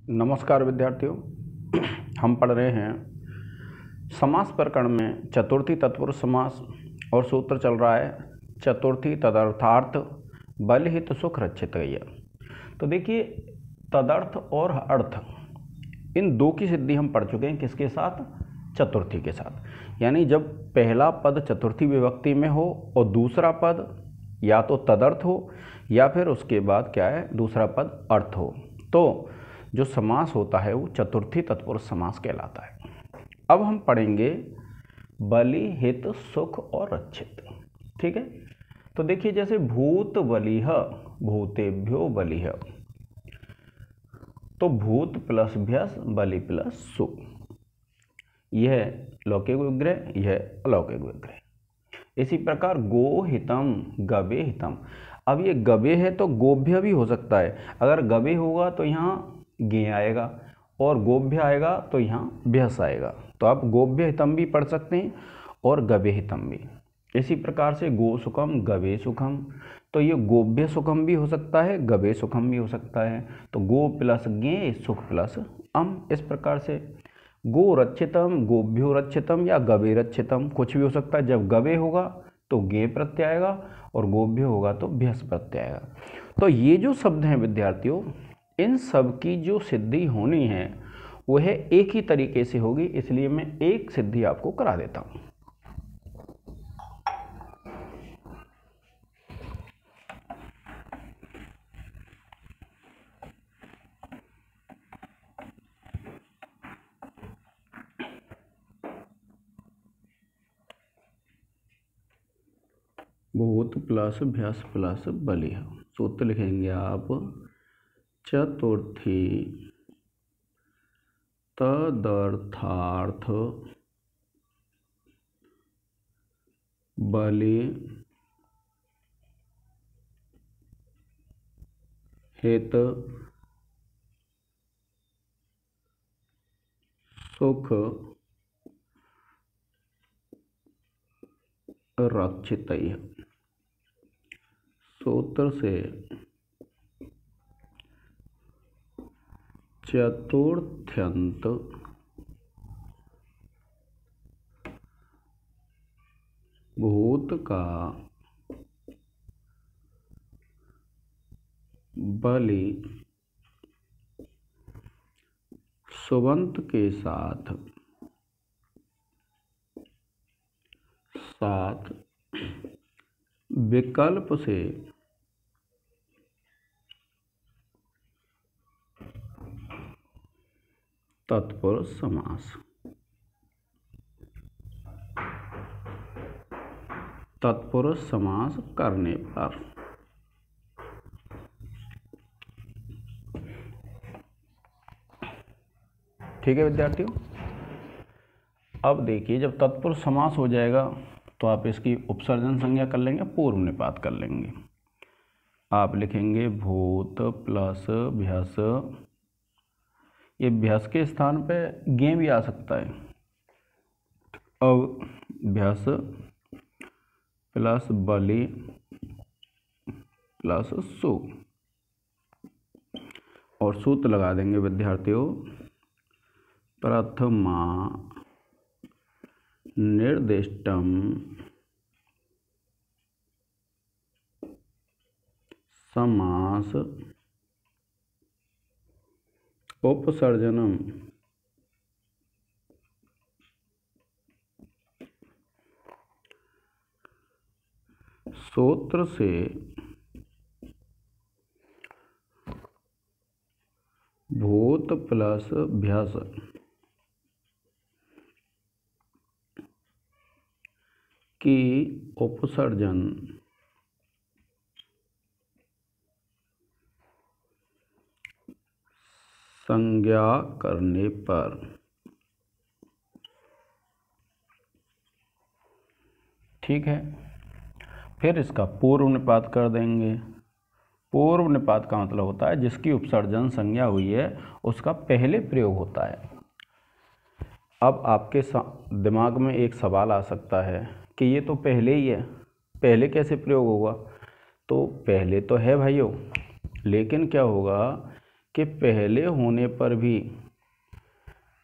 नमस्कार विद्यार्थियों। हम पढ़ रहे हैं समास प्रकरण में चतुर्थी तत्पुरुष समास और सूत्र चल रहा है चतुर्थी तदर्थार्थ बलहित सुख रक्षित गया। तो देखिए, तदर्थ और अर्थ इन दो की सिद्धि हम पढ़ चुके हैं। किसके साथ? चतुर्थी के साथ। यानी जब पहला पद चतुर्थी विभक्ति में हो और दूसरा पद या तो तदर्थ हो या फिर उसके बाद क्या है, दूसरा पद अर्थ हो, तो जो समास होता है वो चतुर्थी तत्पुरुष समास कहलाता है। अब हम पढ़ेंगे बलि हित सुख और रक्षित। ठीक है, तो देखिए जैसे भूत बलिह भूतेभ्यो बलिह, तो भूत प्लस भ्यस बलि प्लस सु, यह लौकिक विग्रह, यह अलौकिक विग्रह। इसी प्रकार गो हितम गवे हितम। अब ये गवे है तो गोभ्य भी हो सकता है। अगर गवे होगा तो यहाँ गे आएगा और गोभ्य आएगा तो यहाँ भ्यस आएगा, तो आप गोभ्य हितम भी पढ़ सकते हैं और गवे हितम भी। इसी प्रकार से गो सुखम गवे सुखम, तो ये गोभ्य सुखम भी हो सकता है, गवे सुखम भी हो सकता है। तो गो प्लस गे सुख प्लस अम, इस प्रकार से गो रक्षितम गोभ्यो रक्षितम या गवे रक्षितम कुछ भी हो सकता है। जब गवे होगा तो गे प्रत्यय आएगा और गोभ्य होगा तो भ्यस प्रत्यय आएगा। तो ये जो शब्द हैं विद्यार्थियों, इन सब की जो सिद्धि होनी है वह एक ही तरीके से होगी, इसलिए मैं एक सिद्धि आपको करा देता हूं। भूत प्लस भ्यस प्लस बलि। सूत्र लिखेंगे आप चतुर्थी तदर्थार्थ बलि हित सुख रक्षित। सूत्र से चतुर्थ्यंत भूत का बलि सुबंत के साथ विकल्प से तत्पुरुष समास। तत्पुरुष समास करने पर ठीक है विद्यार्थियों। अब देखिए, जब तत्पुरुष समास हो जाएगा तो आप इसकी उपसर्जन संज्ञा कर लेंगे, पूर्व निपात कर लेंगे। आप लिखेंगे भूत प्लस भ्यस, ये भ्यस के स्थान पे गे भी आ सकता है। अब भ्यस प्लस बलि प्लस सु, और सूत्र लगा देंगे विद्यार्थियों प्रथमा निर्दिष्टम समास उपसर्जनम सूत्र से भूत प्लस भ्यस की उपसर्जन संज्ञा करने पर ठीक है। फिर इसका पूर्व निपात कर देंगे। पूर्व निपात का मतलब होता है जिसकी उपसर्जन संज्ञा हुई है उसका पहले प्रयोग होता है। अब आपके दिमाग में एक सवाल आ सकता है कि ये तो पहले ही है, पहले कैसे प्रयोग होगा? तो पहले तो है भाइयों, लेकिन क्या होगा कि पहले होने पर भी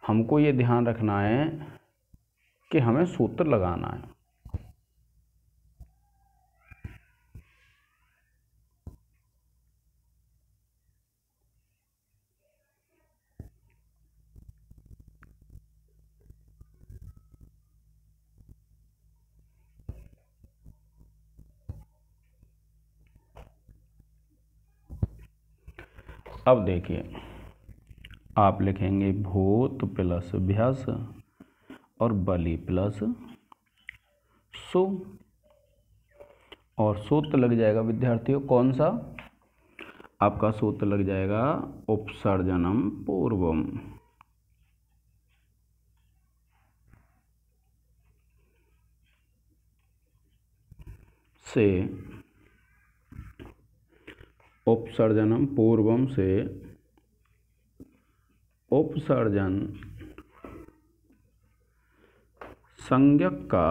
हमको ये ध्यान रखना है कि हमें सूत्र लगाना है। अब देखिए, आप लिखेंगे भूत प्लस भ्यस और बलि प्लस सु, और सूत्र लग जाएगा विद्यार्थियों कौन सा? आपका सूत्र लग जाएगा उपसर्जनम पूर्वम से, उपसर्जनम पूर्वम से उपसर्जन संज्ञक का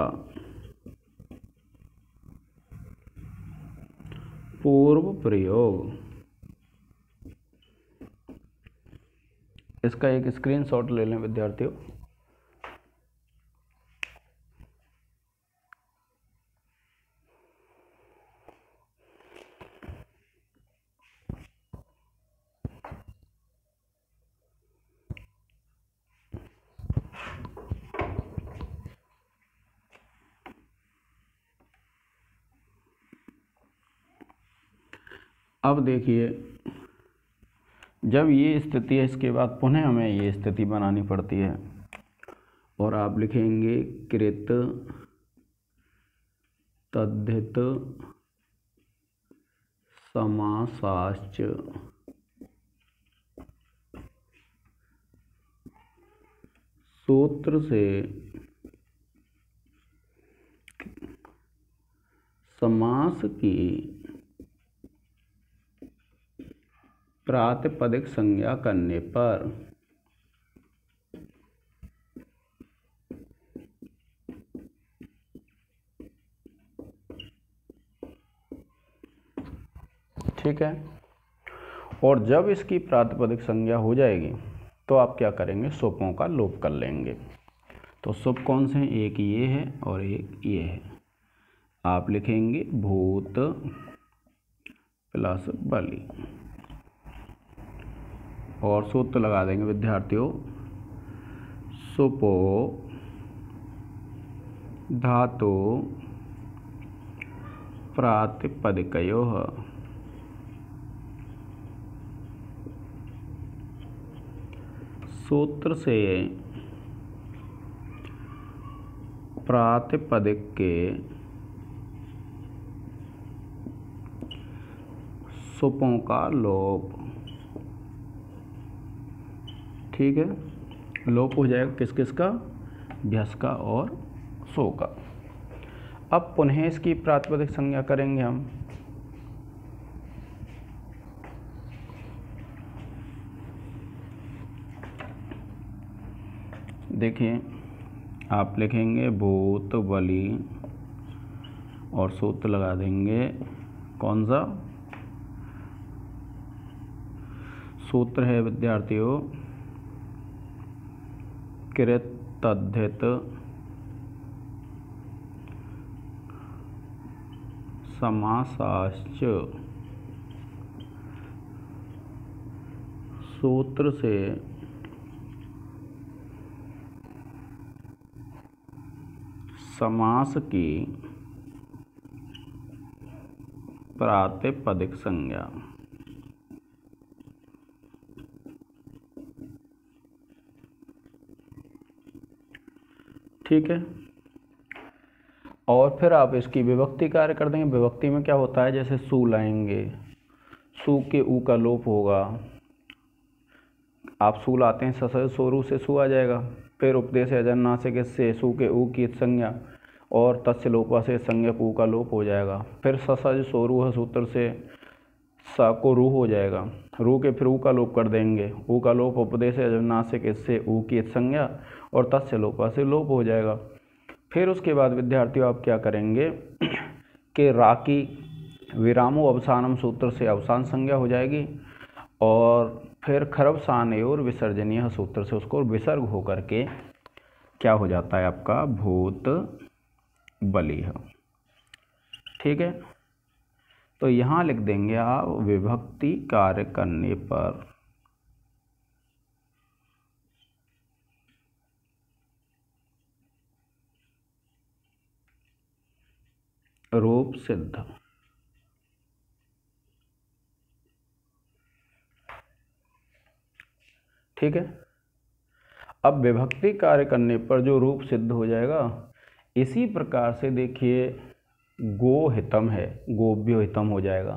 पूर्व प्रयोग। इसका एक स्क्रीनशॉट ले लें विद्यार्थियों। अब देखिए, जब ये स्थिति है इसके बाद पुनः हमें ये स्थिति बनानी पड़ती है, और आप लिखेंगे कृत तद्धित समासाश्च सूत्र से समास की प्रातिपदिक संज्ञा करने पर ठीक है। और जब इसकी प्रातिपदिक संज्ञा हो जाएगी तो आप क्या करेंगे? सुपों का लोप कर लेंगे। तो सुप कौन से हैं? एक ये है और एक ये है। आप लिखेंगे भूत प्लस बलि, और सूत्र लगा देंगे विद्यार्थियों सुपो धातु प्रातिपदिकयोः सूत्र से प्रातिपदिक के सुपों का लोप। ठीक है, लोप हो जाएगा किस किस का? भ्यस का और सो का। अब पुनः इसकी प्रातिपदिक संज्ञा करेंगे हम। देखिए, आप लिखेंगे भूत बलि और सूत्र लगा देंगे कौन सा? सूत्र है विद्यार्थियों कृत तद्धित समासाश्च सूत्र से समास की प्रातिपदिक संज्ञा। ठीक है, और फिर आप इसकी विभक्ति कार्य कर देंगे। विभक्ति में क्या होता है? जैसे सु लाएंगे, सु के ऊ का लोप होगा। आप सु लाते हैं सस सोरू से सु आ जाएगा। फिर उपदेश अजन्नासिक से सु के ऊ की संज्ञा, और तस्य लोपा से संज्ञक ऊ का लोप हो जाएगा। फिर ससज सोरू है सूत्र से सा को रू हो जाएगा। रू के फिर ऊ का लोप कर देंगे। ऊ का लोप उपदेश अजन्नासिक इससे ऊ की संज्ञा, और तस्य लोपा से लोप हो जाएगा। फिर उसके बाद विद्यार्थियों आप क्या करेंगे कि रा की विरामो अवसानम सूत्र से अवसान संज्ञा हो जाएगी, और फिर खरब सानयोर विसर्जनीय सूत्र से उसको विसर्ग होकर के क्या हो जाता है आपका भूत बलिह। ठीक है, तो यहाँ लिख देंगे आप विभक्ति कार्य करने पर रूप सिद्ध। ठीक है, अब विभक्ति कार्य करने पर जो रूप सिद्ध हो जाएगा, इसी प्रकार से देखिए गो हितम है, गोभ्यो हितम हो जाएगा,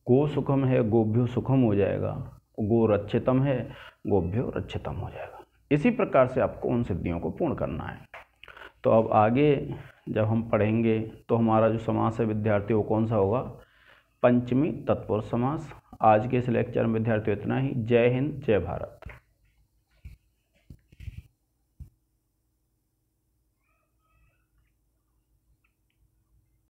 गो सुखम है, गोभ्यो सुखम हो जाएगा, गो रक्षितम है, गोभ्यो रक्षितम हो जाएगा। इसी प्रकार से आपको उन सिद्धियों को पूर्ण करना है। तो अब आगे जब हम पढ़ेंगे तो हमारा जो समास है विद्यार्थी वो कौन सा होगा, पंचमी तत्पुरुष समास। आज के इस लेक्चर में विद्यार्थियों इतना ही। जय हिंद, जय भारत।